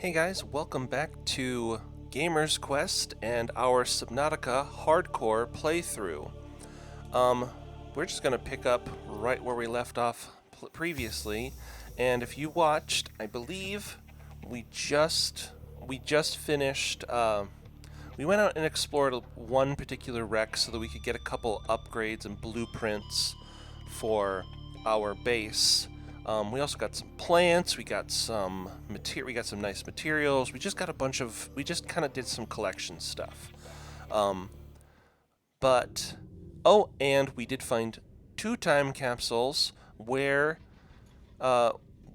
Hey guys, welcome back to Gamer's Quest and our Subnautica Hard Core playthrough. We're just gonna pick up right where we left off previously, and if you watched, I believe we just finished. We went out and explored one particular wreck so that we could get a couple upgrades and blueprints for our base. We also got some plants. We got some nice materials. We just got a bunch of. We just kind of did some collection stuff. And we did find 2 time capsules where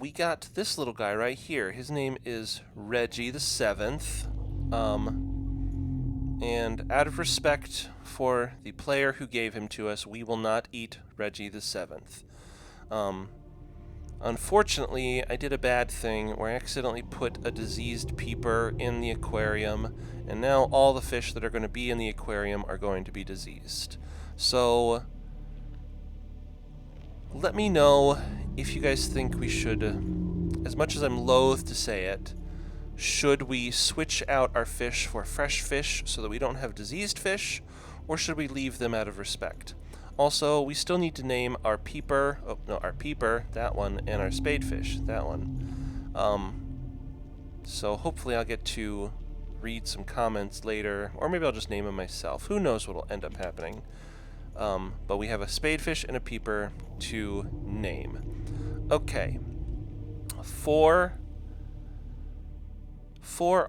we got this little guy right here. His name is Reggie the 7th. And out of respect for the player who gave him to us, we will not eat Reggie the 7th. Unfortunately, I did a bad thing where I accidentally put a diseased peeper in the aquarium, and now all the fish that are going to be in the aquarium are going to be diseased. So, let me know if you guys think we should, as much as I'm loath to say it, should we switch out our fish for fresh fish so that we don't have diseased fish, or should we leave them out of respect? Also, we still need to name our peeper, our peeper, that one, and our spadefish, that one. So hopefully I'll get to read some comments later, or maybe I'll just name them myself. Who knows what will end up happening. But we have a spadefish and a peeper to name. Okay. For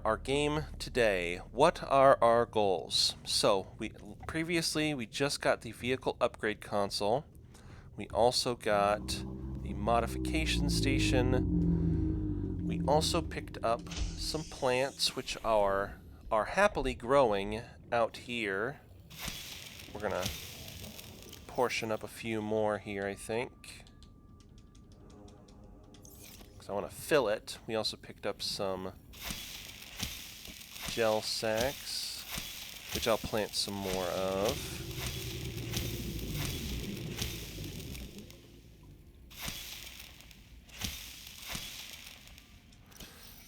our game today, what are our goals? So, previously we just got the vehicle upgrade console. We also got the modification station. We also picked up some plants which are happily growing out here. We're gonna portion up a few more here, I think, because I want to fill it. We also picked up some gel sacks, which I'll plant some more of.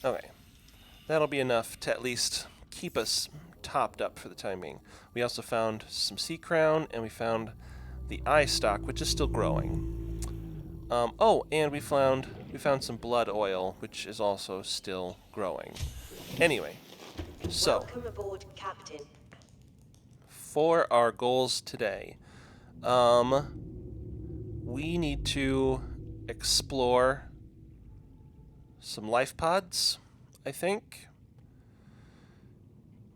Okay, that'll be enough to at least keep us topped up for the time being. We also found some sea crown, and we found the eye stalk, which is still growing. And we found some blood oil, which is also still growing. Anyway. So, welcome aboard, Captain. For our goals today, we need to explore some life pods, I think.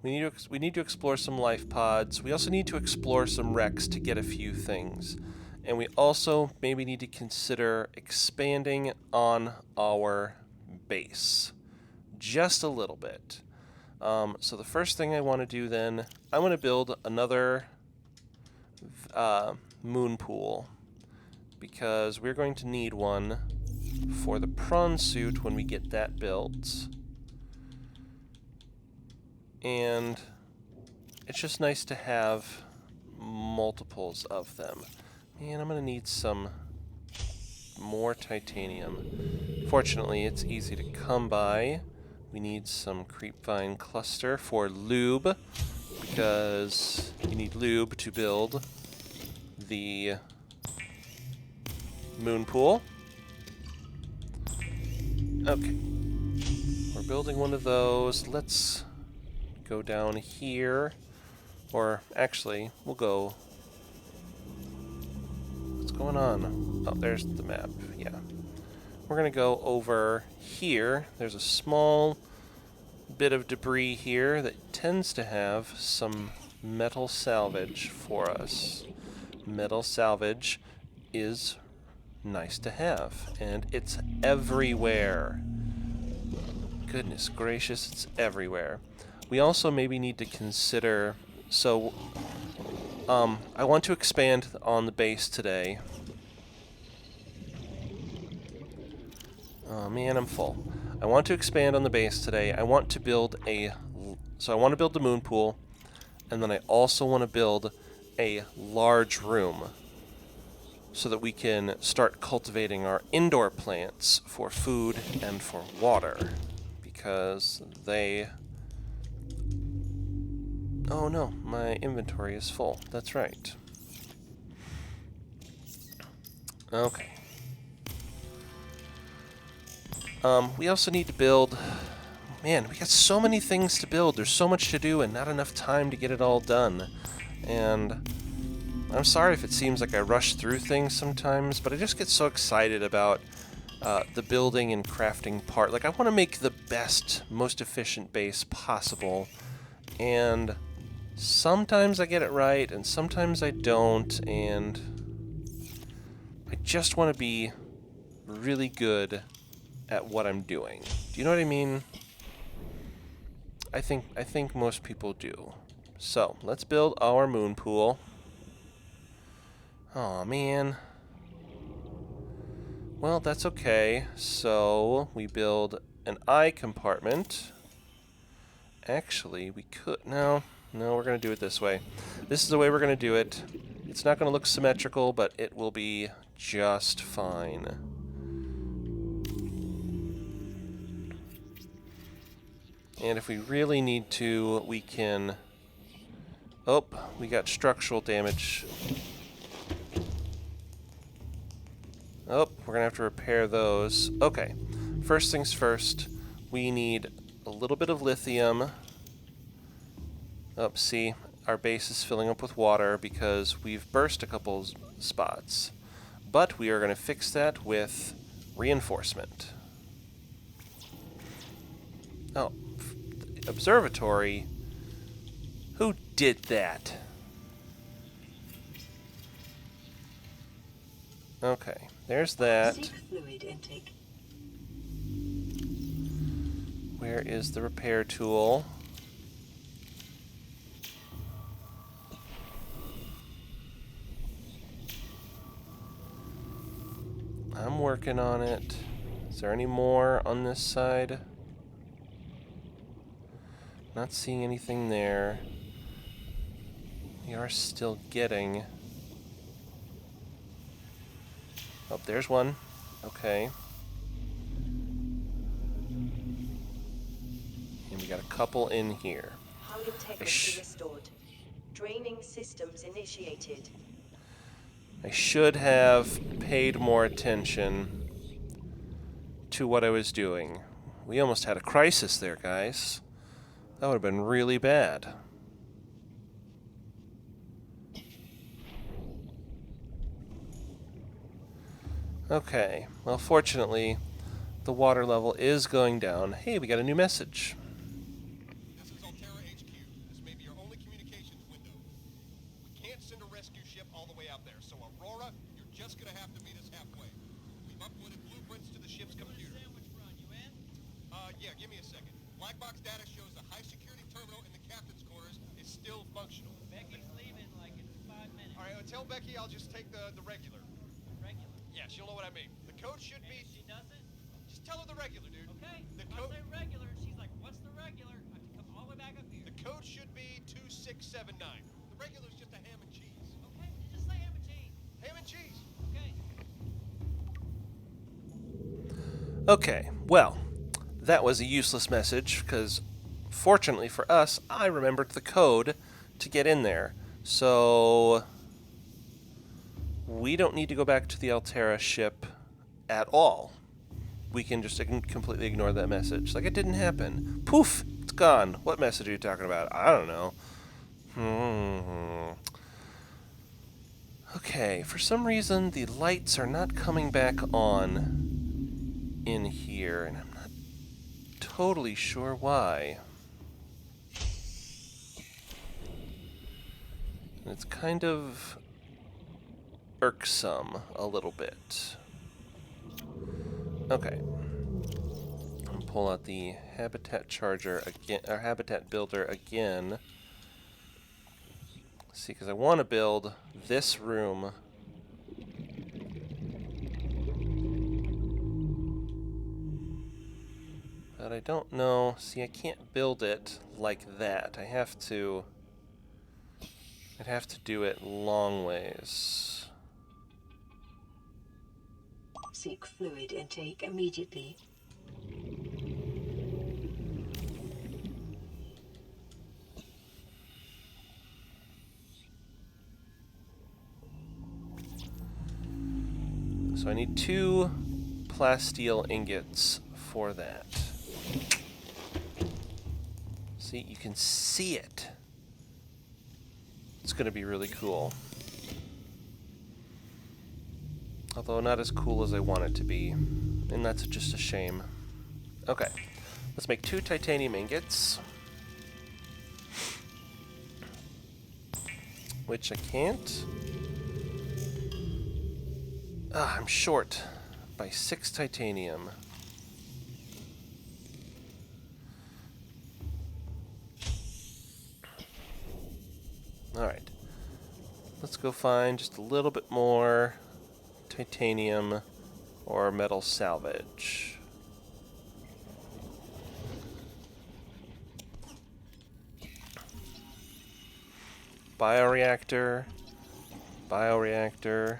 We need to explore some life pods. We also need to explore some wrecks to get a few things. And we also maybe need to consider expanding on our base just a little bit. So the first thing I want to do then, I want to build another moon pool, because we're going to need one for the prawn suit when we get that built. And it's just nice to have multiples of them. Man, I'm going to need some more titanium. Fortunately, it's easy to come by. We need some creepvine cluster for lube, because you need lube to build the moon pool. Okay. We're building one of those. Let's go down here. Or actually, we'll go... What's going on? Oh, there's the map. Yeah. We're going to go over here. There's a small bit of debris here that tends to have some metal salvage for us. Metal salvage is nice to have, and it's everywhere. Goodness gracious, it's everywhere. We also maybe need to consider... So, I want to expand on the base today. Oh man, I'm full. I want to expand on the base today. I want to build the moon pool, and then I also want to build a large room so that we can start cultivating our indoor plants for food and for water. because they... Oh no, my inventory is full. That's right. Okay. We also need to build... Man, we got so many things to build. There's so much to do and not enough time to get it all done. And I'm sorry if it seems like I rush through things sometimes, but I just get so excited about the building and crafting part. Like, I want to make the best, most efficient base possible. And sometimes I get it right, and sometimes I don't, and I just want to be really good at what I'm doing. Do you know what I mean? I think most people do. So, let's build our moon pool. Oh man. Well, that's okay. So, we build an eye compartment. Actually, we could... No, we're going to do it this way. This is the way we're going to do it. It's not going to look symmetrical, but it will be just fine. And if we really need to, we can... Oh, we got structural damage. Oh, we're going to have to repair those. Okay, first things first, we need a little bit of lithium. Oh, see, our base is filling up with water because we've burst a couple spots. But we are going to fix that with reinforcement. Oh, observatory? Who did that? Okay, there's that. Fluid intake. Where is the repair tool? I'm working on it. Is there any more on this side? Not seeing anything there. We are still getting... Oh, there's one. Okay. And we got a couple in here. Hull integrity restored. Draining systems initiated. I should have paid more attention to what I was doing. We almost had a crisis there, guys. That would have been really bad. Okay, well, fortunately, the water level is going down. Hey, we got a new message. This is Altera HQ. This may be your only communications window. We can't send a rescue ship all the way out there, so Aurora, you're just gonna have to meet us halfway. We've uploaded blueprints to the ship's computer. Sandwich run, you in? Yeah, give me a second. Black box data shows the high-security terminal in the captain's quarters is still functional. Becky's leaving like in 5 minutes. All right, tell Becky I'll just take the regular. Regular. Yeah, she'll know what I mean. The code should And be... if she doesn't, Just tell her the regular, dude. okay. The If I code... say regular, and she's like, what's the regular? I have to come all the way back up here. The code should be 2679. The regular's just a ham and cheese. Okay, you just say ham and cheese. Ham and cheese. Okay. Okay, well, that was a useless message, because fortunately for us, I remembered the code to get in there. So we don't need to go back to the Altera ship at all. We can just completely ignore that message. Like it didn't happen. Poof! It's gone. What message are you talking about? I don't know. Okay, for some reason the lights are not coming back on in here, and I'm not totally sure why. And it's kind of irksome a little bit. Okay. I'll pull out the habitat charger again, or habitat builder again. See, because I want to build this room. But I don't know. See, I can't build it like that. I'd have to do it long ways. Seek fluid intake immediately. So I need 2 plasteel ingots for that. See, you can see it. It's going to be really cool. Although not as cool as I want it to be. And that's just a shame. Okay. Let's make 2 titanium ingots. Which I can't. I'm short by 6 titanium. Alright. Let's go find just a little bit more titanium or metal salvage. Bioreactor. Bioreactor.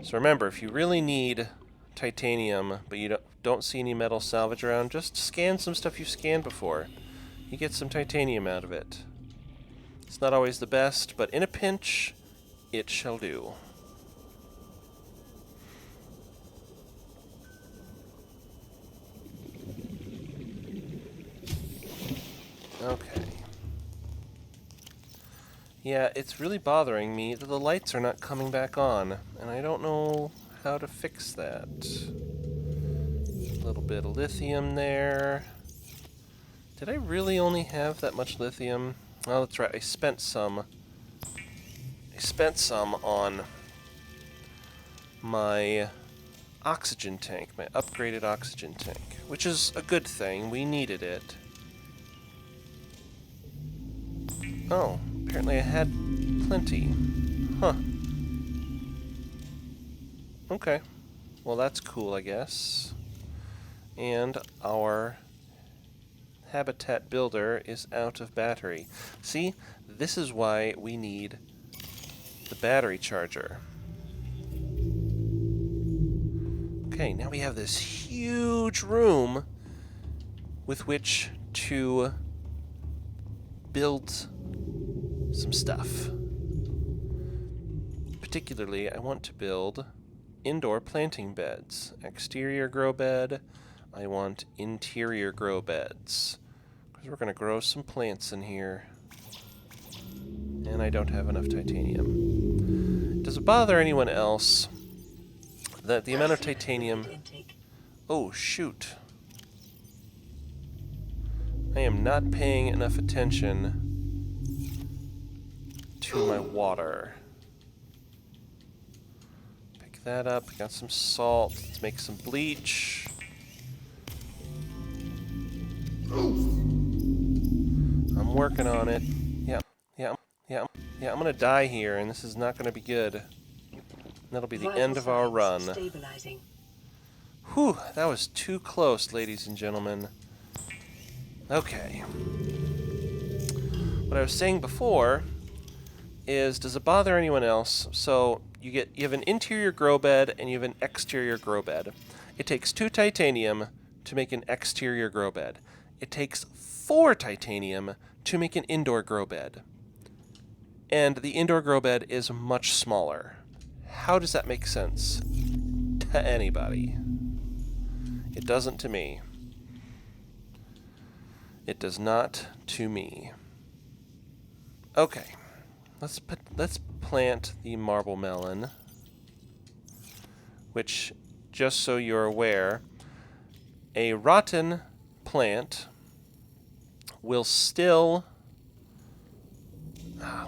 So remember, if you really need titanium, but you don't see any metal salvage around, just scan some stuff you've scanned before. You get some titanium out of it. It's not always the best, but in a pinch, it shall do. Okay. Yeah, it's really bothering me that the lights are not coming back on, and I don't know how to fix that. A little bit of lithium there. Did I really only have that much lithium? Oh, that's right, I spent some on my oxygen tank, my upgraded oxygen tank, which is a good thing. We needed it. Oh, apparently I had plenty. Huh. Okay. Well, that's cool, I guess. And our habitat builder is out of battery. See, this is why we need the battery charger. Okay, now we have this huge room with which to build some stuff. Particularly, I want to build indoor planting beds. Exterior grow bed. I want interior grow beds. Because we're going to grow some plants in here. And I don't have enough titanium. Does it bother anyone else that the amount of titanium... Oh, shoot. I am not paying enough attention to my water. Pick that up. Got some salt. Let's make some bleach. I'm working on it. Yeah, I'm gonna die here, and this is not gonna be good. That'll be the end of our run. Whew, that was too close, ladies and gentlemen. Okay. What I was saying before is, does it bother anyone else? So you have an interior grow bed and you have an exterior grow bed. It takes 2 titanium to make an exterior grow bed. It takes 4 titanium to make an indoor grow bed. And the indoor grow bed is much smaller. How does that make sense to anybody? It doesn't to me. It does not to me. Okay. Let's plant the marble melon, which, just so you're aware, a rotten plant will still...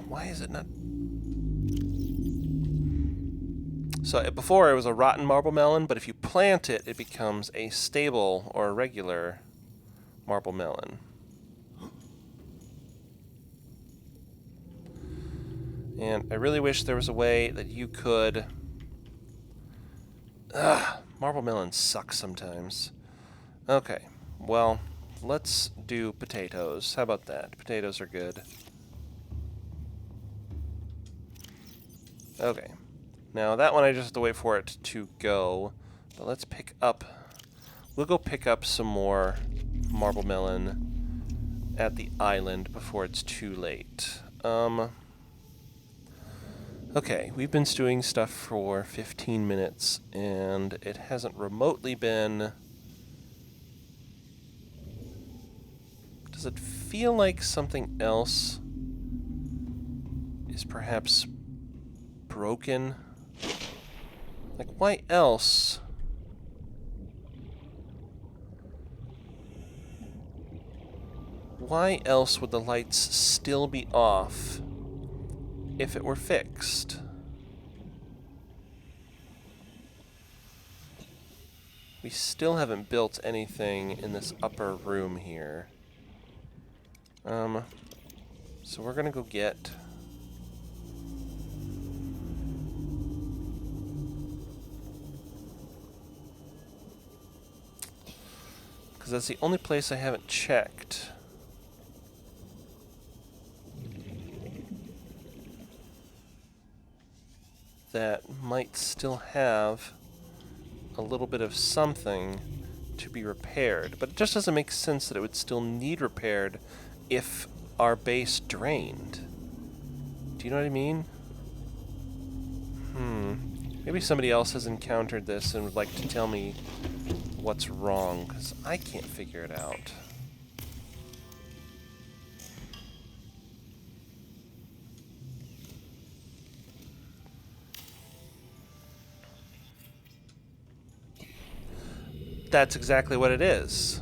why is it not... So before it was a rotten marble melon, but if you plant it, it becomes a stable or a regular marble melon. And I really wish there was a way that you could... marble melons suck sometimes. Okay, well, let's do potatoes. How about that? Potatoes are good. Okay. Now, that one I just have to wait for it to go. But let's pick up... We'll go pick up some more marble melon at the island before it's too late. Okay, we've been doing stuff for 15 minutes, and it hasn't remotely been... Does it feel like something else is perhaps broken? Like, why else? Why else would the lights still be off if it were fixed? We still haven't built anything in this upper room here. So we're gonna go get... because that's the only place I haven't checked. That might still have a little bit of something to be repaired. But it just doesn't make sense that it would still need repaired if our base drained. Do you know what I mean? Maybe somebody else has encountered this and would like to tell me what's wrong, because I can't figure it out. That's exactly what it is.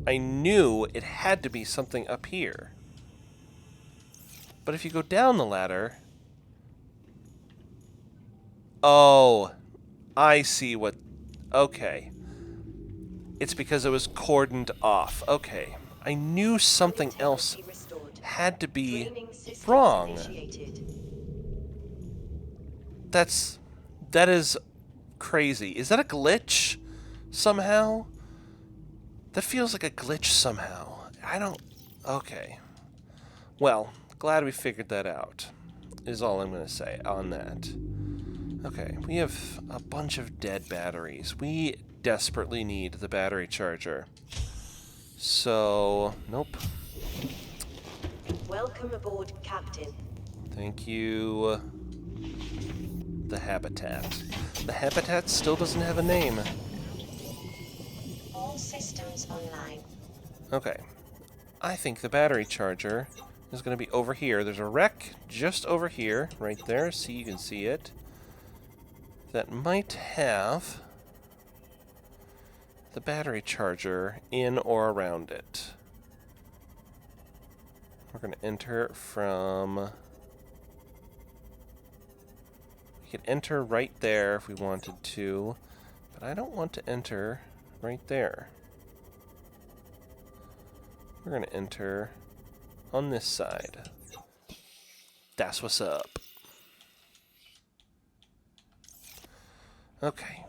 I knew it had to be something up here. But if you go down the ladder... Oh, I see what... Okay. It's because it was cordoned off. Okay. I knew something else had to be wrong. That is crazy. Is that a glitch? Somehow? That feels like a glitch somehow. I don't... Okay. Well, glad we figured that out, is all I'm going to say on that. Okay, we have a bunch of dead batteries. We desperately need the battery charger. So, nope. Welcome aboard, Captain. Thank you. The habitat. The habitat still doesn't have a name. All systems online. Okay. I think the battery charger is going to be over here. There's a wreck just over here, right there. See, you can see it. That might have the battery charger in or around it. We're going to enter from... We could enter right there if we wanted to, but I don't want to enter right there. We're going to enter on this side. That's what's up. Okay.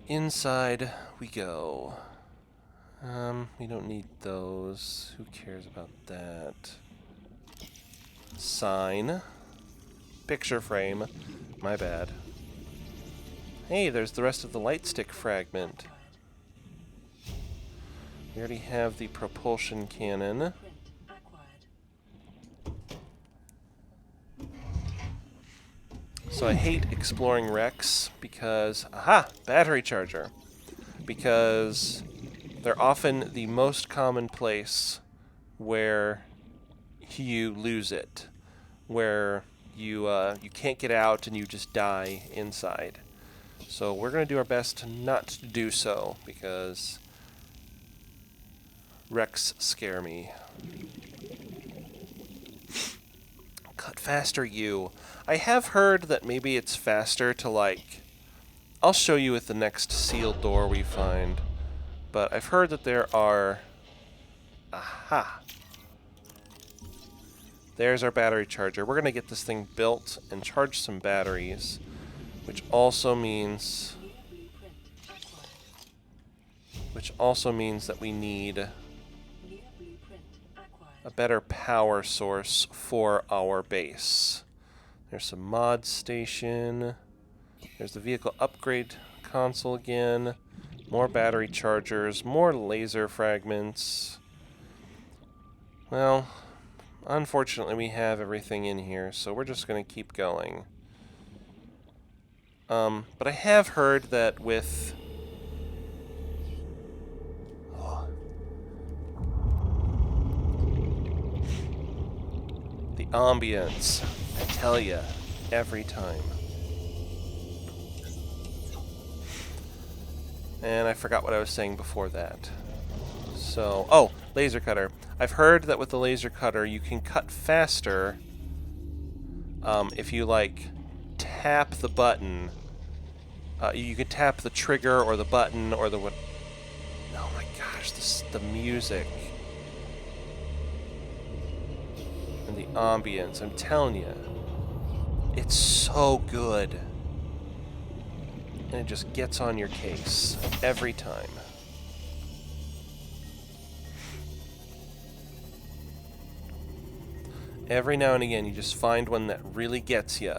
Inside we go. We don't need those. Who cares about that? Sign. Picture frame. My bad. Hey, there's the rest of the light stick fragment. We already have the propulsion cannon. So I hate exploring wrecks because... Aha! Battery charger. Because they're often the most common place where you lose it. Where you can't get out and you just die inside. So we're going to do our best not to do so, because wrecks scare me. Cut faster, you. I have heard that maybe it's faster to, like... I'll show you with the next sealed door we find. But I've heard that there are... Aha! There's our battery charger. We're going to get this thing built and charge some batteries. Which also means... that we need a better power source for our base. There's some mod station. There's the vehicle upgrade console again. More battery chargers. More laser fragments. Well, Unfortunately, we have everything in here, so we're just going to keep going. But I have heard that with... Oh. The ambience, I tell ya, every time. And I forgot what I was saying before that. So, oh, laser cutter. I've heard that with the laser cutter you can cut faster if you, like, tap the button. You can tap the trigger or the button or the what. Oh my gosh, the music. And the ambience, I'm telling you. It's so good. And it just gets on your case every time. Every now and again, you just find one that really gets you,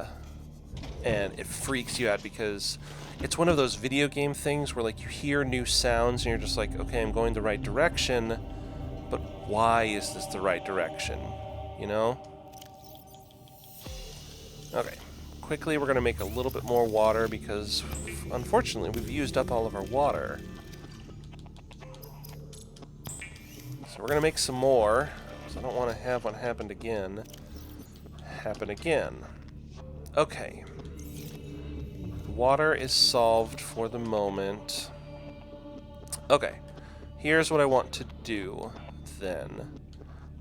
and it freaks you out because it's one of those video game things where, like, you hear new sounds and you're just like, okay, I'm going the right direction, but why is this the right direction? You know? Okay. Quickly, we're going to make a little bit more water because, unfortunately, we've used up all of our water. So we're going to make some more. I don't want to have what happened again happen again. Okay. Water is solved for the moment. Okay. Here's what I want to do then.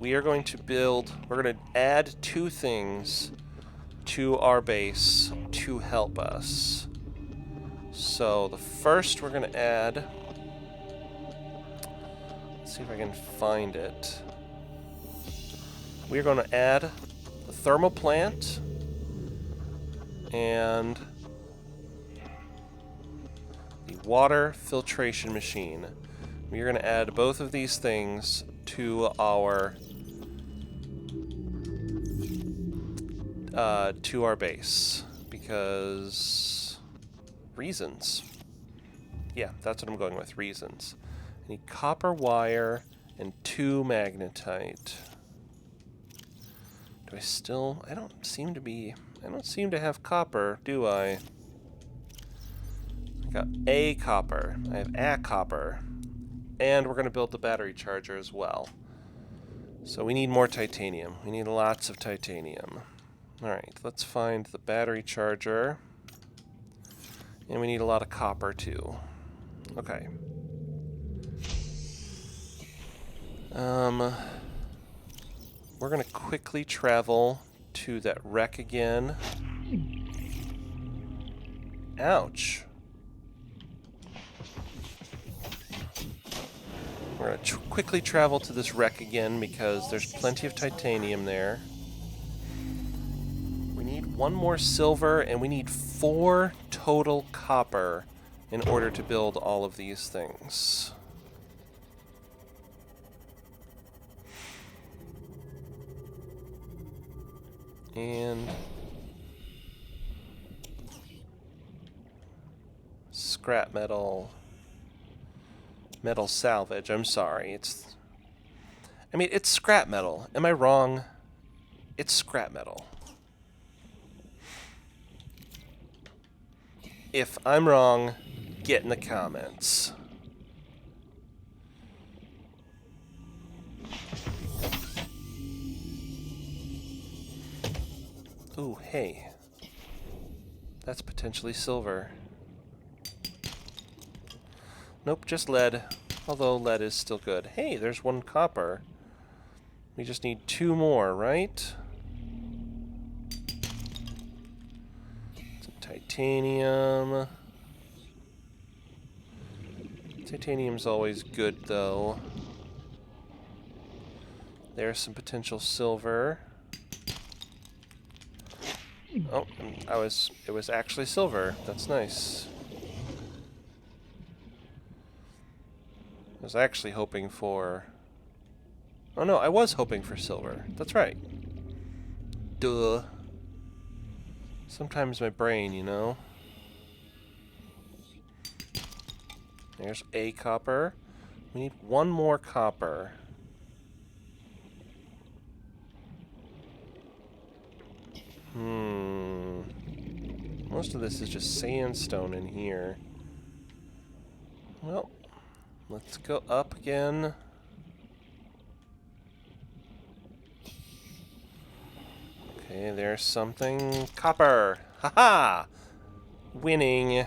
We are going to build... We're going to add 2 things to our base to help us. So the first we're going to add... Let's see if I can find it. We're going to add the thermal plant and the water filtration machine. We're going to add both of these things to our base because reasons. Yeah, that's what I'm going with, reasons. I need copper wire and 2 magnetite. I don't seem to have copper, do I? I got a copper. I have a copper. And we're going to build the battery charger as well. So we need more titanium. We need lots of titanium. Alright, let's find the battery charger. And we need a lot of copper too. Okay. We're going to quickly travel to that wreck again. Ouch. We're going to quickly travel to this wreck again because there's plenty of titanium there. We need 1 more silver and we need 4 total copper in order to build all of these things. And scrap metal, metal salvage. I'm sorry. It's scrap metal. Am I wrong? It's scrap metal. If I'm wrong, get in the comments. Ooh, hey. That's potentially silver. Nope, just lead. Although lead is still good. Hey, there's 1 copper. We just need 2 more, right? Some titanium. Titanium's always good, though. There's some potential silver. Oh, it was actually silver. That's nice. I was actually hoping for... Oh no, I was hoping for silver. That's right. Duh. Sometimes my brain, you know. There's a copper. We need 1 more copper. Most of this is just sandstone in here. Well, let's go up again. Okay, there's something. Copper! Haha! Winning.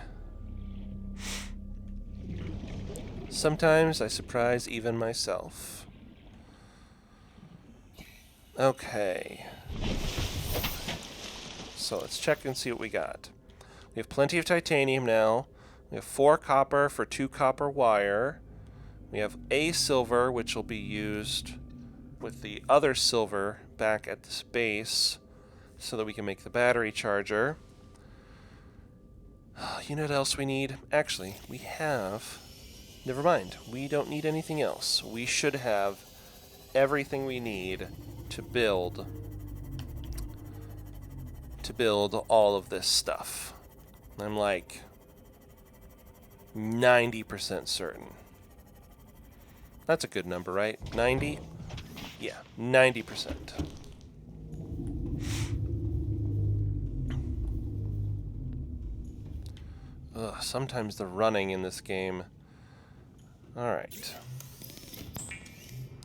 Sometimes I surprise even myself. Okay. So let's check and see what we got. We have plenty of titanium now. We have 4 copper for 2 copper wire. We have a silver, which will be used with the other silver back at this base so that we can make the battery charger. You know what else we need? Actually, we have... Never mind. We don't need anything else. We should have everything we need to build all of this stuff. I'm like 90% certain. That's a good number, right? 90? Yeah, 90%. Ugh, sometimes the running in this game. Alright.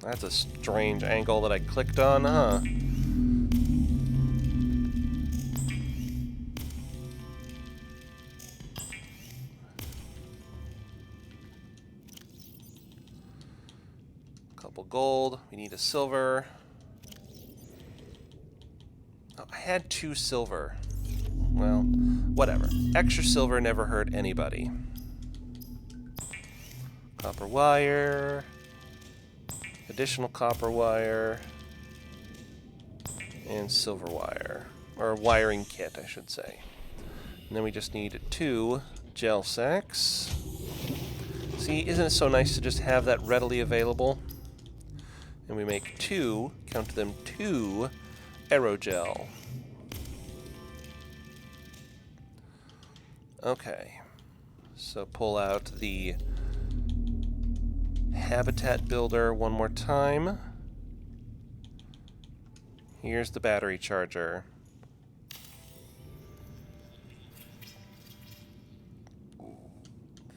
That's a strange angle that I clicked on, huh? Couple gold. We need a silver. Oh, I had 2 silver. Well, whatever. Extra silver never hurt anybody. Copper wire. Additional copper wire. And silver wire. Or wiring kit, I should say. And then we just need 2 gel sacks. See, isn't it so nice to just have that readily available? And we make 2, count them 2 aerogel. Okay, so pull out the habitat builder one more time. Here's the battery charger.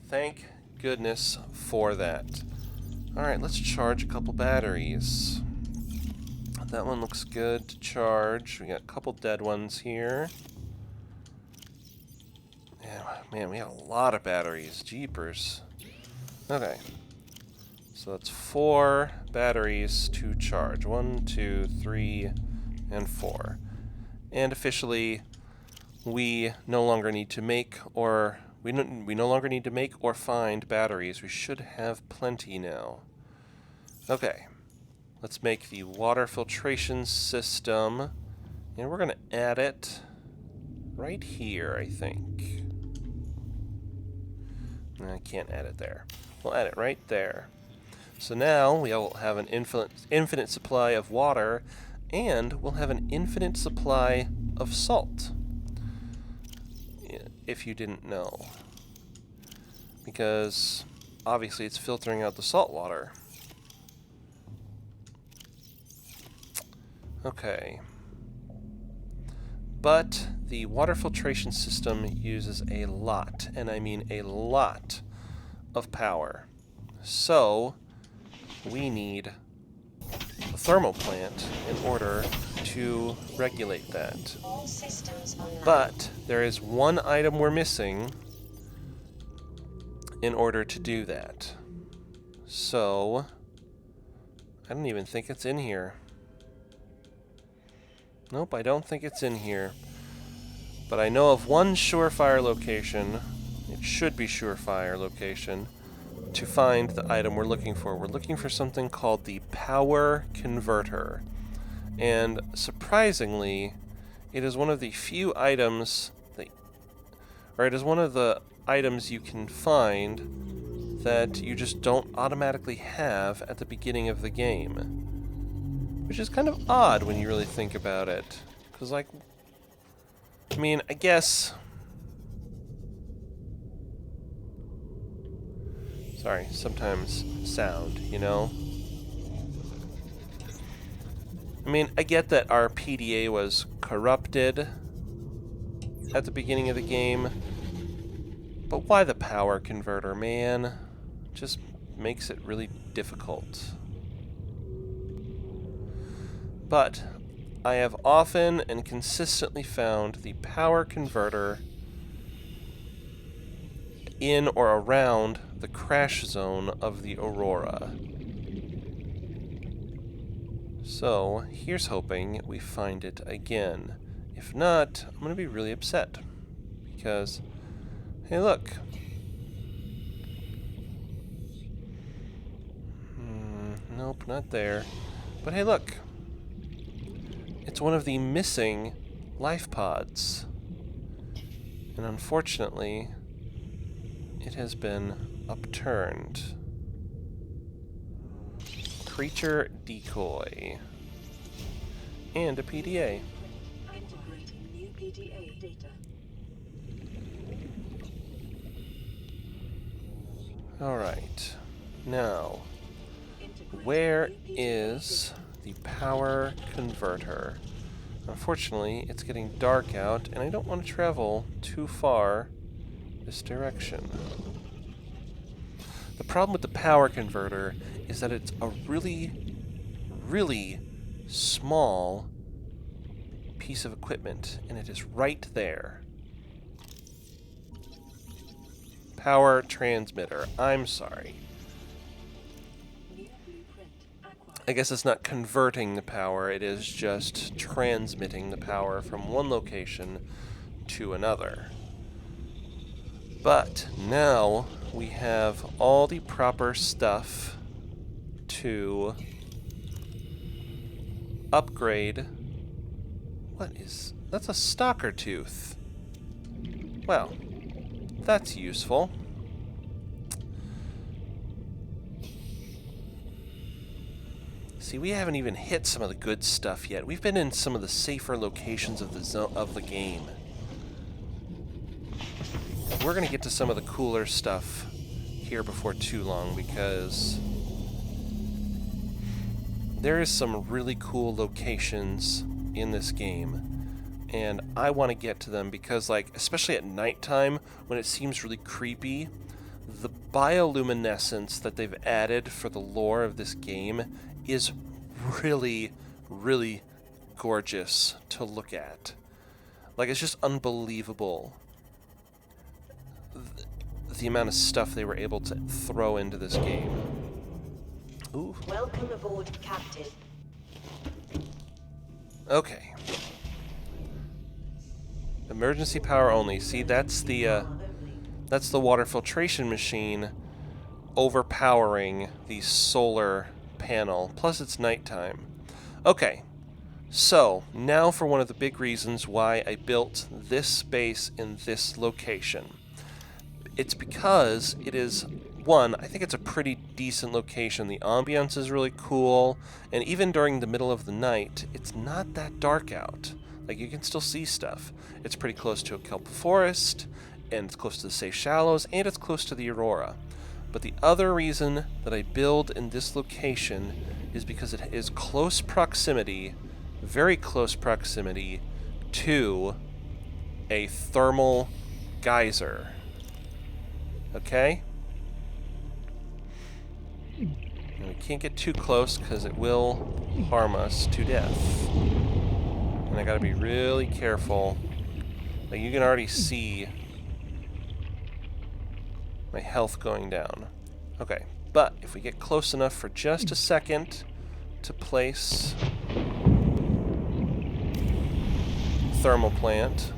Thank goodness for that. Alright, let's charge a couple batteries. That one looks good to charge. We got a couple dead ones here. Yeah, man, we have a lot of batteries. Jeepers. Okay. So that's 4 batteries to charge. 1, 2, 3, and 4. And officially, we no longer need to make or we no longer need to make or find batteries. We should have plenty now. Okay. Let's make the water filtration system, and we're going to add it right here, I think. I can't add it there. We'll add it right there. So now we'll have an infinite supply of water, and we'll have an infinite supply of salt. If you didn't know. Because obviously it's filtering out the salt water. Okay. But the water filtration system uses a lot, and I mean a lot, of power. So we need a thermal plant in order to regulate that. All systems online. But there is one item we're missing in order to do that. So I don't even think it's in here. Nope, I don't think it's in here. But I know of one surefire location, it should be surefire location, to find the item we're looking for. We're looking for something called the power converter. And surprisingly, it is one of the few items that, or it is one of the items you can find that you just don't automatically have at the beginning of the game. Which is kind of odd when you really think about it. Because, like, I mean, I guess... Sorry, sometimes sound, you know? I mean, I get that our PDA was corrupted at the beginning of the game. But why the power converter, man? Just makes it really difficult. But I have often and consistently found the power converter in or around the crash zone of the Aurora. So, here's hoping we find it again. If not, I'm going to be really upset. Because, hey look. Nope, not there. But hey look. It's one of the missing life pods. And unfortunately, it has been upturned. Creature decoy. And a PDA. Integrating new PDA data. Alright. Now, where is the power converter? Unfortunately, it's getting dark out, and I don't want to travel too far this direction. The problem with the power converter is that it's a really, really small piece of equipment, and it is right there. Power transmitter. I'm sorry. New blueprint acquired. I guess it's not converting the power, it is just transmitting the power from one location to another. But now we have all the proper stuff to upgrade. That's a stalker tooth. Well, that's useful. See, we haven't even hit some of the good stuff yet. We've been in some of the safer locations of the game. We're going to get to some of the cooler stuff here before too long, because there is some really cool locations in this game, and I want to get to them because, like, especially at nighttime when it seems really creepy, the bioluminescence that they've added for the lore of this game is really, really gorgeous to look at. Like, it's just unbelievable the amount of stuff they were able to throw into this game. Ooh. Welcome aboard, Captain. Okay. Emergency power only. See, that's the water filtration machine overpowering the solar panel. Plus, it's nighttime. Okay. So, now for one of the big reasons why I built this base in this location. It's because it is, one, I think it's a pretty decent location. The ambiance is really cool, and even during the middle of the night, it's not that dark out. Like, you can still see stuff. It's pretty close to a kelp forest, and it's close to the safe shallows, and it's close to the Aurora. But the other reason that I build in this location is because it is close proximity, very close proximity, to a thermal geyser. Okay? And we can't get too close because it will harm us to death. And I gotta be really careful. Like, you can already see my health going down. Okay, but if we get close enough for just a second to place thermal plant,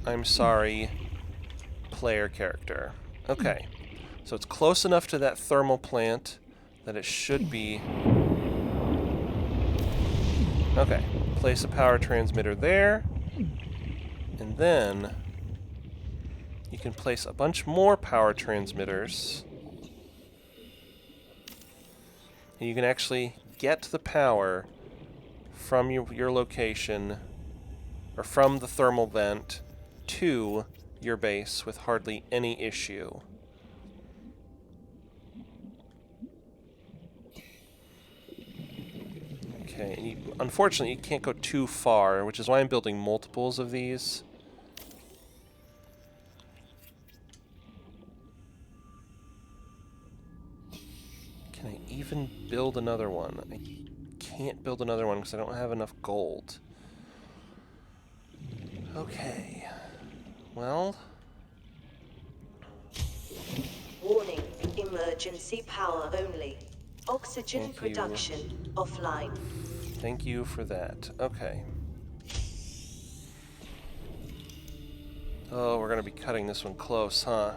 I'm sorry, player character. Okay, so it's close enough to that thermal plant that it should be... Okay, place a power transmitter there, and then you can place a bunch more power transmitters, and you can actually get the power from your location, or from the thermal vent, to your base with hardly any issue. Okay, and unfortunately you can't go too far, which is why I'm building multiples of these. Can I even build another one? I can't build another one because I don't have enough gold. Okay. Well... Warning, emergency power only. Oxygen Thank you. production offline. Thank you for that. Okay. Oh, we're going to be cutting this one close, huh?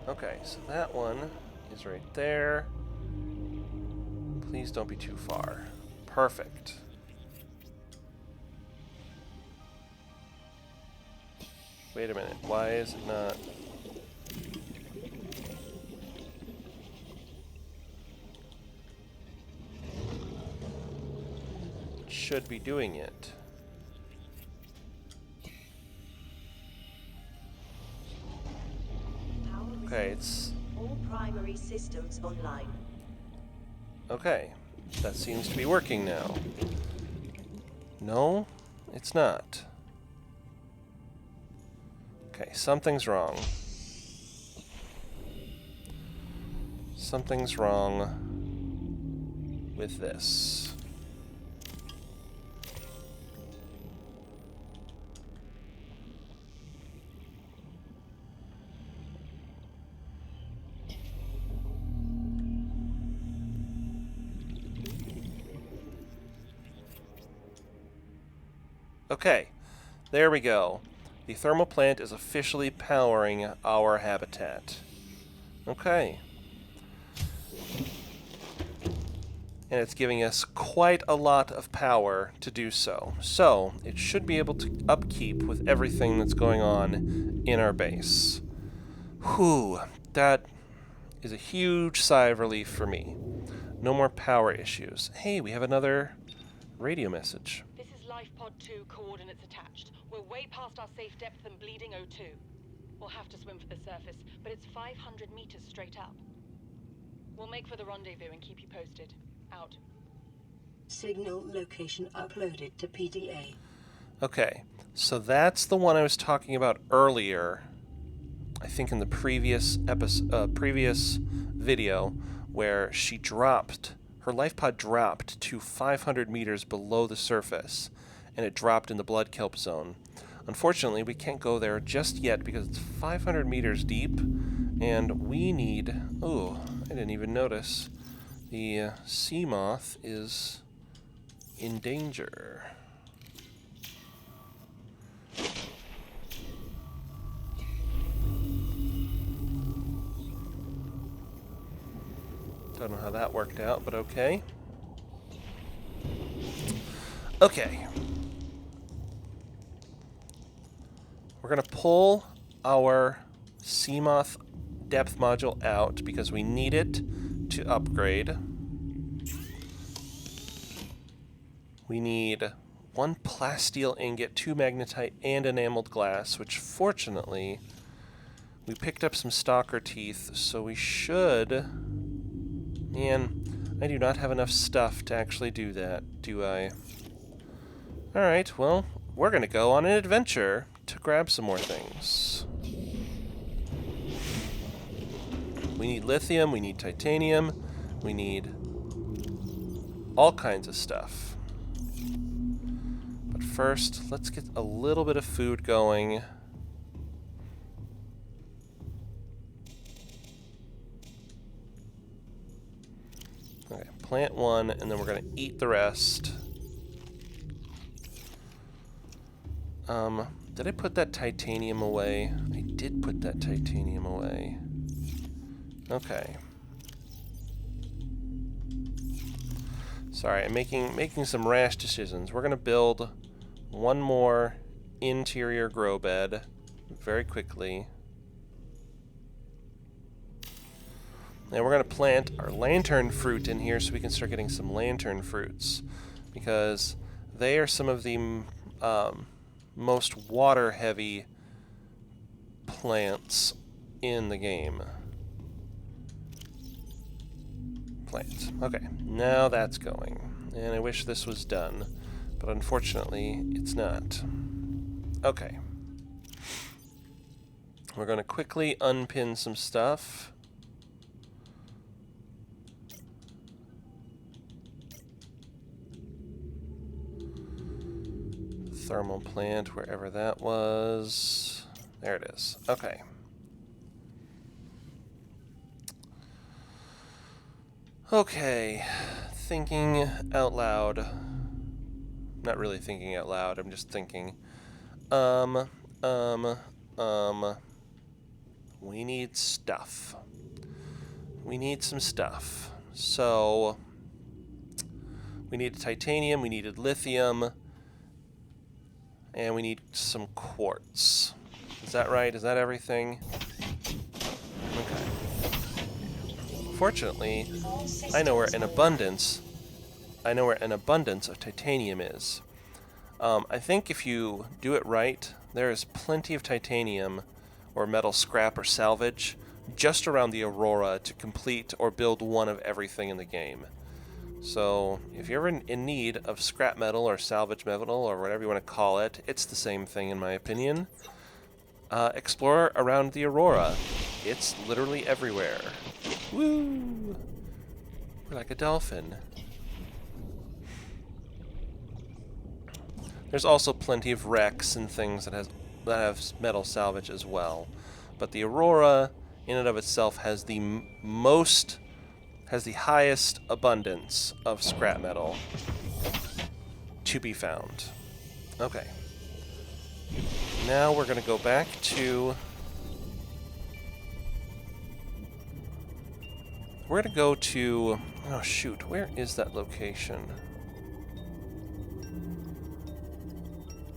Okay, so that one is right there. Please don't be too far. Perfect. Wait a minute. Why is it not... Should be doing it. Okay, it's... All primary systems online. Okay. That seems to be working now. No, it's not. Okay, something's wrong. Something's wrong with this. Okay, there we go. The thermal plant is officially powering our habitat. Okay. And it's giving us quite a lot of power to do so. So, it should be able to upkeep with everything that's going on in our base. Whew, that is a huge sigh of relief for me. No more power issues. Hey, we have another radio message. This is Life Pod 2, coordinates attached. We're way past our safe depth and bleeding O2. We'll have to swim for the surface, but it's 500 meters straight up. We'll make for the rendezvous and keep you posted. Out. Signal location uploaded to PDA. Okay, so that's the one I was talking about earlier. I think in the previous previous video, where she dropped, her life pod dropped to 500 meters below the surface, and it dropped in the blood kelp zone. Unfortunately, we can't go there just yet because it's 500 meters deep, and we need... Oh, I didn't even notice. The sea moth is in danger. Don't know how that worked out, but okay. Okay. We're going to pull our Seamoth depth module out because we need it to upgrade. We need 1 plasteel ingot, 2 magnetite, and enameled glass, which fortunately we picked up some stalker teeth, so we should... Man, I do not have enough stuff to actually do that, do I? Alright, well, we're going to go on an adventure to grab some more things. We need lithium, we need titanium, we need all kinds of stuff. But first, let's get a little bit of food going. Okay, plant 1, and then we're going to eat the rest. Did I put that titanium away? I did put that titanium away. Okay. Sorry, I'm making some rash decisions. We're going to build 1 more interior grow bed very quickly. And we're going to plant our lantern fruit in here so we can start getting some lantern fruits, because they are some of the most water-heavy plants in the game. Plant. Okay, now that's going. And I wish this was done, but unfortunately, it's not. Okay. We're going to quickly unpin some stuff. Thermal plant, wherever that was. There it is. Okay. Okay. Thinking out loud. Not really thinking out loud, I'm just thinking. We need stuff. We need some stuff. So, we needed titanium, we needed lithium, and we need some quartz. Is that right? Is that everything? Okay. Fortunately, I know where an abundance of titanium is. I think if you do it right, there is plenty of titanium or metal scrap or salvage just around the Aurora to complete or build one of everything in the game. So if you're ever in need of scrap metal or salvage metal or whatever you want to call it, it's the same thing in my opinion. Explore around the Aurora. It's literally everywhere. Woo! We're like a dolphin. There's also plenty of wrecks and things that have metal salvage as well. But the Aurora, in and of itself, has the highest abundance of scrap metal to be found. Okay. Now we're going to go back to... We're going to go to... Oh shoot, where is that location?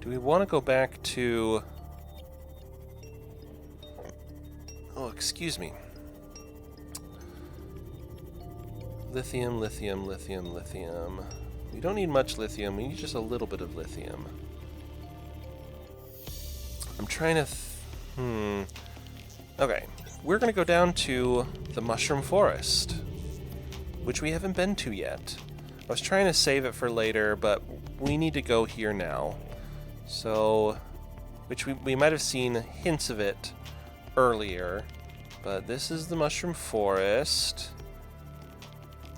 Do we want to go back to... Oh, excuse me. Lithium, lithium, lithium, lithium. We don't need much lithium, we need just a little bit of lithium. I'm trying to... Okay, we're going to go down to the Mushroom Forest, which we haven't been to yet. I was trying to save it for later, but we need to go here now. So, which we might have seen hints of it earlier, but this is the Mushroom Forest.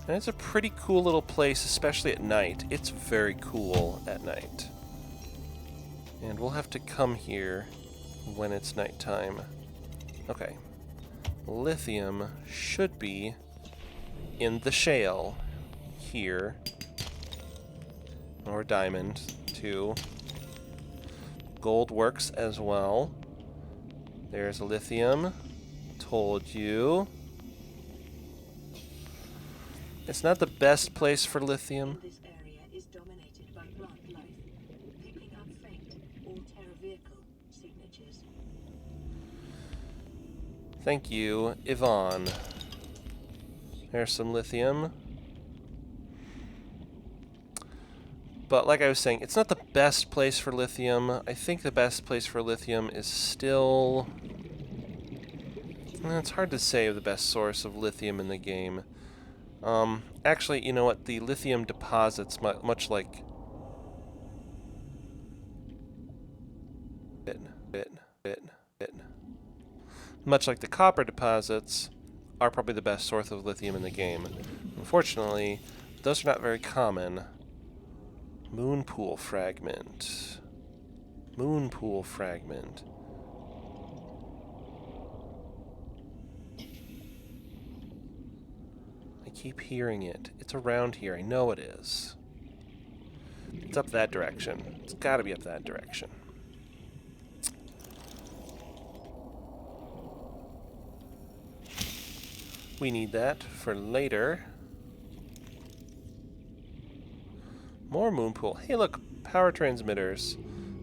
And it's a pretty cool little place, especially at night. It's very cool at night. And we'll have to come here when it's nighttime. Okay. Lithium should be in the shale here. Or diamond, too. Gold works as well. There's a lithium. Told you. It's not the best place for lithium. This area is dominated by plant life, picking up faint Altera vehicle signatures. Thank you, Yvonne. There's some lithium. But like I was saying, it's not the best place for lithium. I think the best place for lithium is still... It's hard to say the best source of lithium in the game. Actually, you know what? The lithium deposits, much like... Much like the copper deposits, are probably the best source of lithium in the game. Unfortunately, those are not very common. Moonpool fragment. Moonpool fragment. I keep hearing it. It's around here. I know it is. It's up that direction. It's gotta be up that direction. We need that for later. More moonpool. Hey look, power transmitters.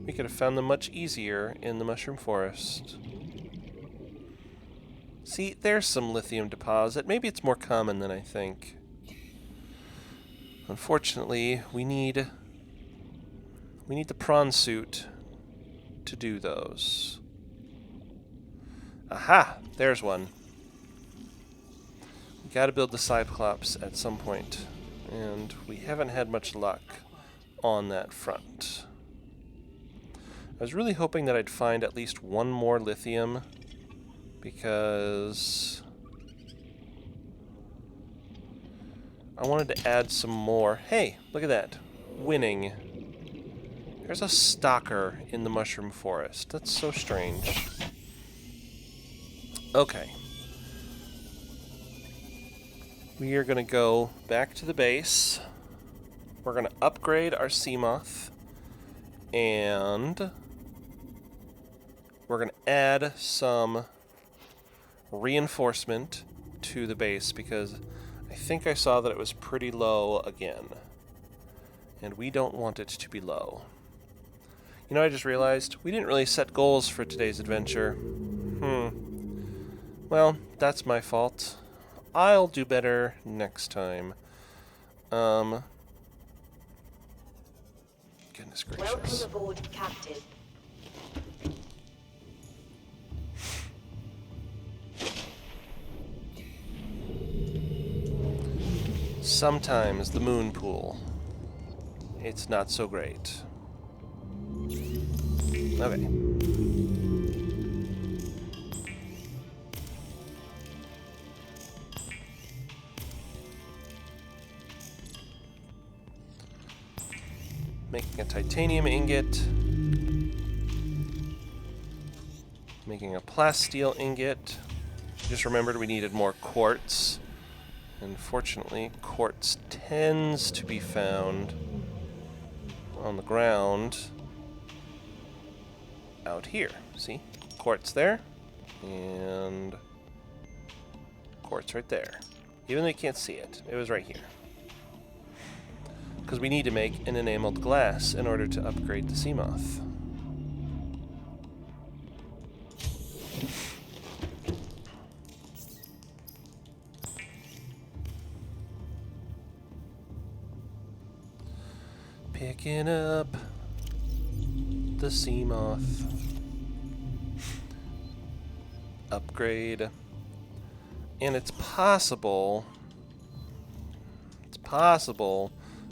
We could have found them much easier in the Mushroom Forest. See, there's some lithium deposit. Maybe it's more common than I think. Unfortunately, we need the prawn suit to do those. Aha! There's one. We gotta build the Cyclops at some point. And we haven't had much luck on that front. I was really hoping that I'd find at least one more lithium, because I wanted to add some more. Hey, look at that. Winning. There's a stalker in the mushroom forest. That's so strange. Okay. We are going to go back to the base. We're going to upgrade our Seamoth. And we're going to add some reinforcement to the base, because I think I saw that it was pretty low again. And we don't want it to be low. You know, I just realized we didn't really set goals for today's adventure. Well, that's my fault. I'll do better next time. Goodness gracious. Welcome aboard, Captain. Sometimes the moon pool, it's not so great. Okay. Making a titanium ingot. Making a plasteel ingot. Just remembered we needed more quartz. Unfortunately, quartz tends to be found on the ground out here. See? Quartz there, and quartz right there. Even though you can't see it, it was right here. Because we need to make an enameled glass in order to upgrade the Seamoth. Picking up the Seamoth. Upgrade. And it's possible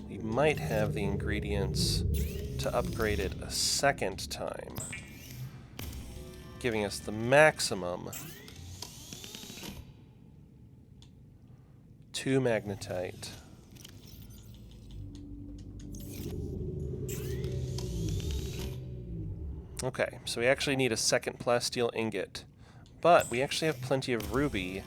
we might have the ingredients to upgrade it a second time, giving us the maximum 2 magnetite. Okay, so we actually need a second plasteel ingot, but we actually have plenty of ruby.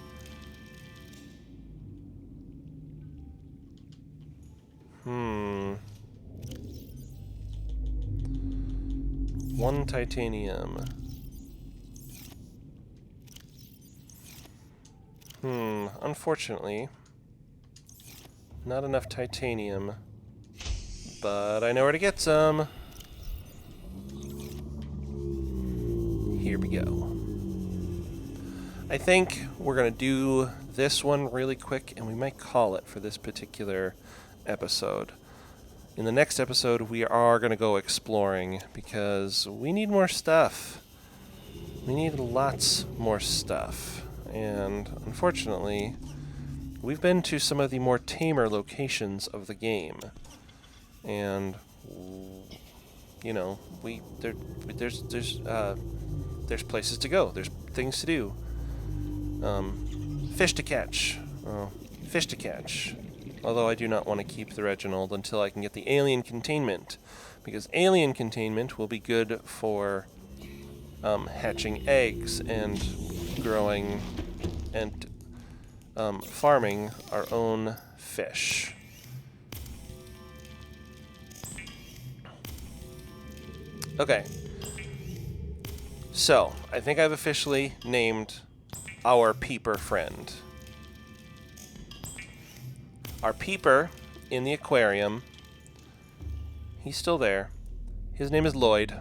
One titanium. Unfortunately, not enough titanium, but I know where to get some. Here we go. I think we're going to do this one really quick, and we might call it for this particular episode. In the next episode, we are going to go exploring, because we need more stuff. We need lots more stuff. And unfortunately, we've been to some of the more tamer locations of the game. And, you know, there's places to go. There's things to do. Fish to catch. Fish to catch. Although I do not want to keep the Reginald until I can get the alien containment, because alien containment will be good for hatching eggs and growing and farming our own fish. Okay. So, I think I've officially named our peeper friend. Our peeper in the aquarium, he's still there. His name is Lloyd.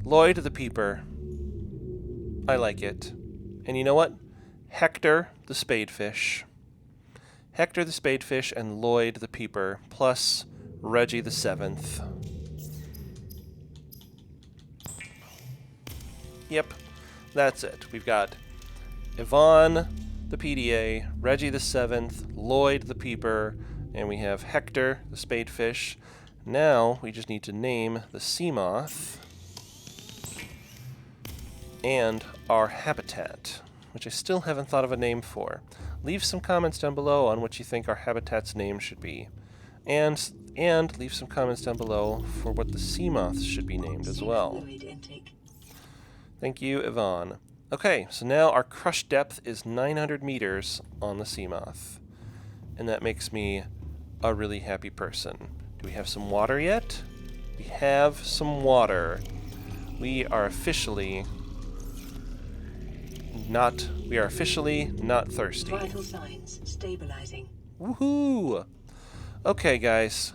Lloyd the peeper. I like it. And you know what? Hector the spadefish. Hector the spadefish and Lloyd the peeper, plus Reggie the 7th. Yep, that's it. We've got Yvonne the PDA, Reggie the 7th, Lloyd the peeper, And we have Hector, the spadefish. Now we just need to name the sea moth and our habitat, which I still haven't thought of a name for. Leave some comments down below on what you think our habitat's name should be. And leave some comments down below for what the sea moths should be named as well. Thank you, Yvonne. Okay, so now our crush depth is 900 meters on the sea moth. And that makes me a really happy person. Do we have some water yet? We have some water. We are officially not thirsty. Vital signs stabilizing. Woohoo! Okay, guys.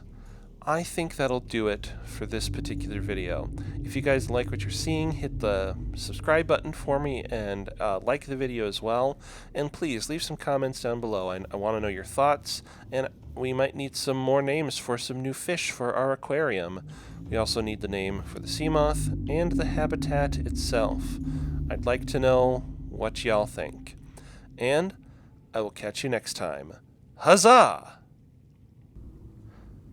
I think that'll do it for this particular video. If you guys like what you're seeing, hit the subscribe button for me and like the video as well. And please leave some comments down below. I want to know your thoughts, and we might need some more names for some new fish for our aquarium. We also need the name for the sea moth and the habitat itself. I'd like to know what y'all think. And I will catch you next time. Huzzah!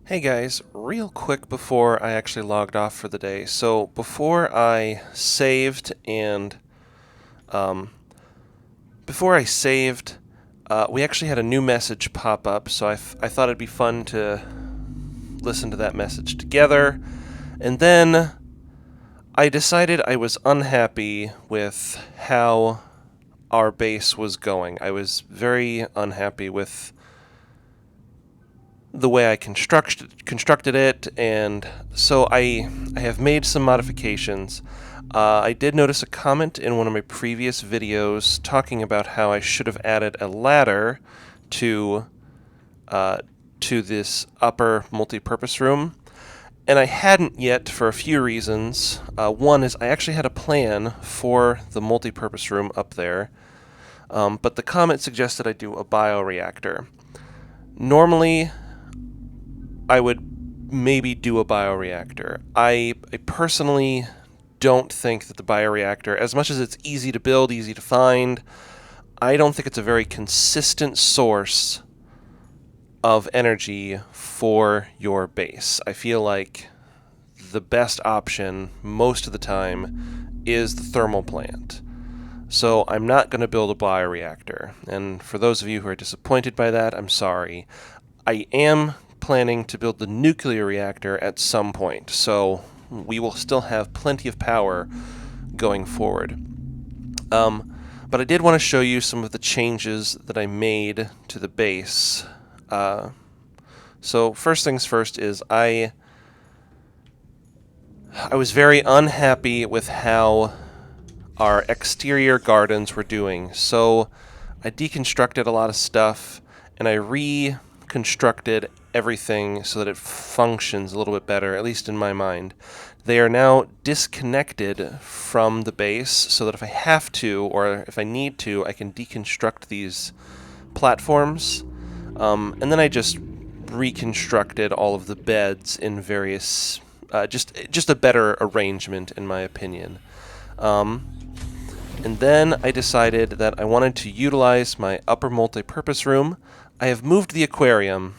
Hey guys, real quick before I actually logged off for the day. So before I saved we actually had a new message pop up, so I thought it'd be fun to listen to that message together. And then I decided I was unhappy with how our base was going. I was very unhappy with the way I constructed it, and so I have made some modifications. I did notice a comment in one of my previous videos talking about how I should have added a ladder to this upper multi-purpose room, and I hadn't yet for a few reasons. One is I actually had a plan for the multi-purpose room up there, but the comment suggested I do a bioreactor. Normally, I would maybe do a bioreactor. I personally don't think that the bioreactor, as much as it's easy to build, easy to find, I don't think it's a very consistent source of energy for your base. I feel like the best option most of the time is the thermal plant. So I'm not going to build a bioreactor. And for those of you who are disappointed by that, I'm sorry. I am planning to build the nuclear reactor at some point, so we will still have plenty of power going forward. But I did want to show you some of the changes that I made to the base. So first things first is I was very unhappy with how our exterior gardens were doing. So I deconstructed a lot of stuff and I reconstructed everything so that it functions a little bit better, at least in my mind. They are now disconnected from the base so that if I have to or if I need to, I can deconstruct these platforms. And then I just reconstructed all of the beds in various, just a better arrangement in my opinion. And then I decided that I wanted to utilize my upper multi-purpose room. I have moved the aquarium.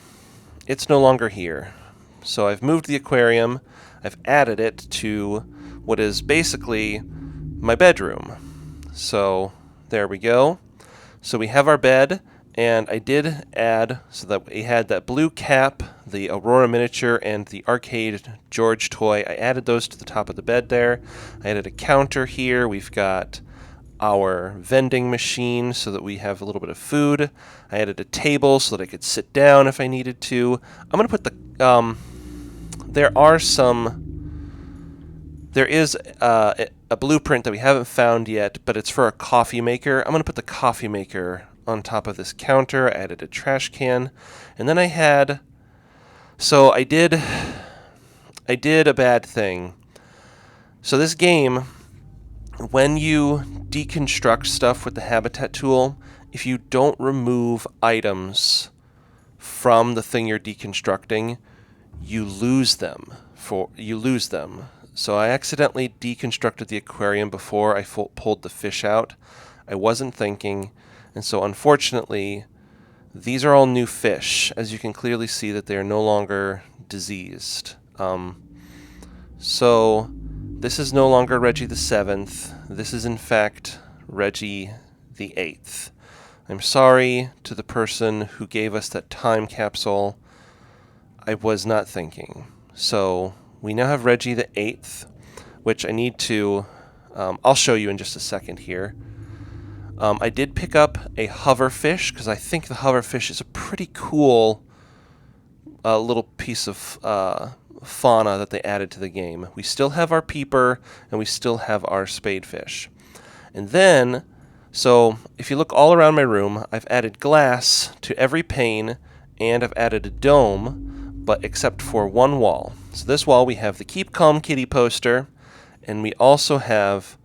It's no longer here. So I've moved the aquarium. I've added it to what is basically my bedroom. So there we go. So we have our bed, and I did add so that we had that blue cap, the Aurora miniature, and the arcade George toy. I added those to the top of the bed there. I added a counter here. We've got our vending machine so that we have a little bit of food. I added a table so that I could sit down if I needed to. I'm going to put the... There is a blueprint that we haven't found yet, but it's for a coffee maker. I'm going to put the coffee maker on top of this counter. I added a trash can. And then I had... So I did a bad thing. So this game, when you deconstruct stuff with the habitat tool, if you don't remove items from the thing you're deconstructing, you lose them. So I accidentally deconstructed the aquarium before I pulled the fish out. I wasn't thinking, and so unfortunately these are all new fish. As you can clearly see that they are no longer diseased. So this is no longer Reggie the 7th. This is in fact Reggie the 8th. I'm sorry to the person who gave us that time capsule. I was not thinking. So we now have Reggie the 8th, which I need to... I'll show you in just a second here. I did pick up a hoverfish because I think the hoverfish is a pretty cool little piece of fauna that they added to the game. We still have our peeper and we still have our spadefish. And then, so if you look all around my room, I've added glass to every pane and I've added a dome, but except for one wall. So this wall we have the Keep Calm Kitty poster, and we also have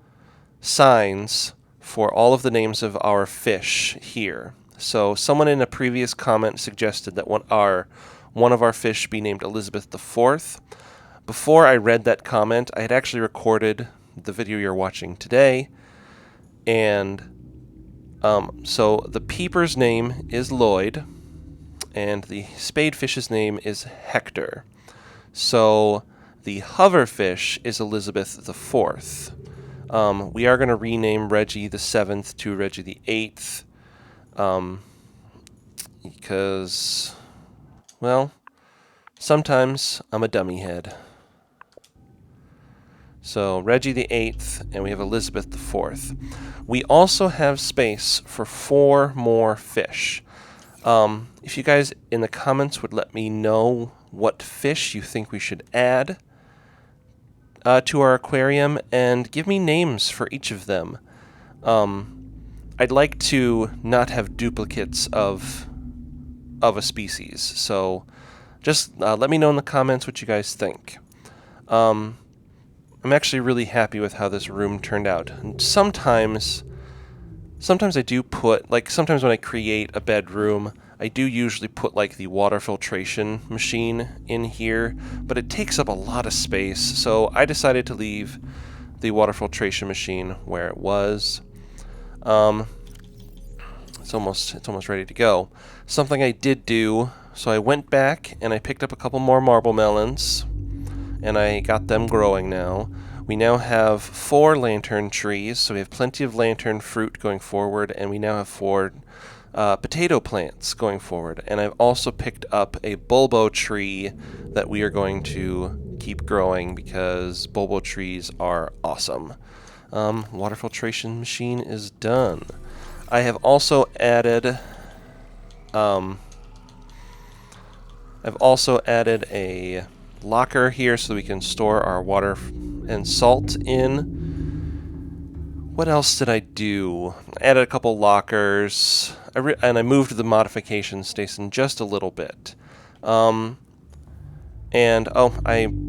signs for all of the names of our fish here. So someone in a previous comment suggested that one of our fish be named Elizabeth IV. Before I read that comment, I had actually recorded the video you're watching today, and so the peeper's name is Lloyd, and the spade-fish's name is Hector. So the hoverfish is Elizabeth IV. We are going to rename Reggie the 7th to Reggie the 8th, because, well, sometimes I'm a dummy head. So Reggie the 8th, and we have Elizabeth the 4th. We also have space for 4 more fish. If you guys in the comments would let me know what fish you think we should add to our aquarium, and give me names for each of them. I'd like to not have duplicates of a species, so just let me know in the comments what you guys think. I'm actually really happy with how this room turned out. And sometimes I do put, like, sometimes when I create a bedroom, I do usually put, like, the water filtration machine in here, but it takes up a lot of space, so I decided to leave the water filtration machine where it was. It's almost ready to go. Something I did do, so I went back and I picked up a couple more marble melons, and I got them growing now. We now have 4 lantern trees, so we have plenty of lantern fruit going forward, and we now have 4 potato plants going forward. And I've also picked up a bulbo tree that we are going to keep growing because bulbo trees are awesome. Water filtration machine is done. I have also added a locker here so that we can store our water and salt in. What else did I do? I added a couple lockers, and I moved the modification station just a little bit. I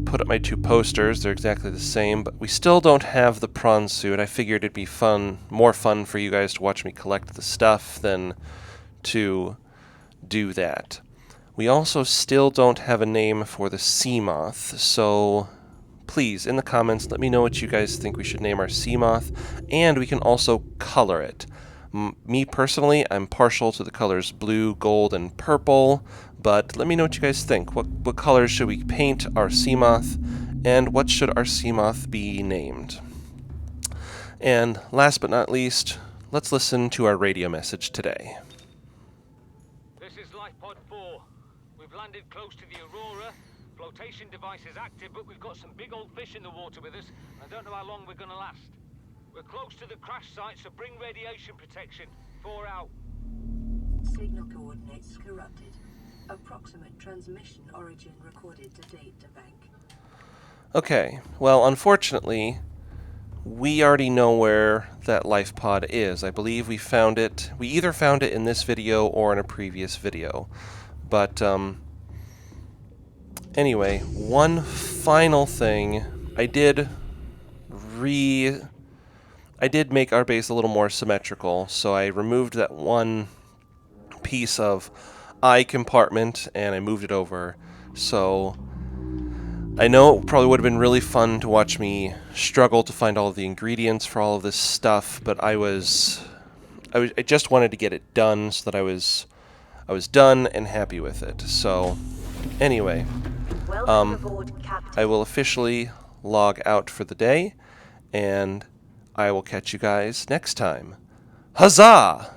put up my 2 posters. They're exactly the same, but we still don't have the prawn suit. I figured it'd be more fun for you guys to watch me collect the stuff than to do that. We also still don't have a name for the sea moth, so please, in the comments, let me know what you guys think we should name our sea moth, and we can also color it. Me personally, I'm partial to the colors blue, gold, and purple, but let me know what you guys think. What colors should we paint our sea moth, and what should our sea moth be named? And last but not least, let's listen to our radio message today. This is LifePod 4. We've landed close to the Aurora. Flotation device is active, but we've got some big old fish in the water with us. I don't know how long we're gonna last. We're close to the crash site, so bring radiation protection. 4 out. Signal coordinates corrupted. Approximate transmission origin recorded to data bank. Okay, well, unfortunately, we already know where that life pod is. I believe we found it. We either found it in this video or in a previous video. But, anyway, one final thing. I did make our base a little more symmetrical, so I removed that one piece of eye compartment and I moved it over. So I know it probably would have been really fun to watch me struggle to find all of the ingredients for all of this stuff, but I just wanted to get it done so that I was I was done and happy with it. So, anyway, Welcome aboard, Captain. I will officially log out for the day, and I will catch you guys next time. Huzzah!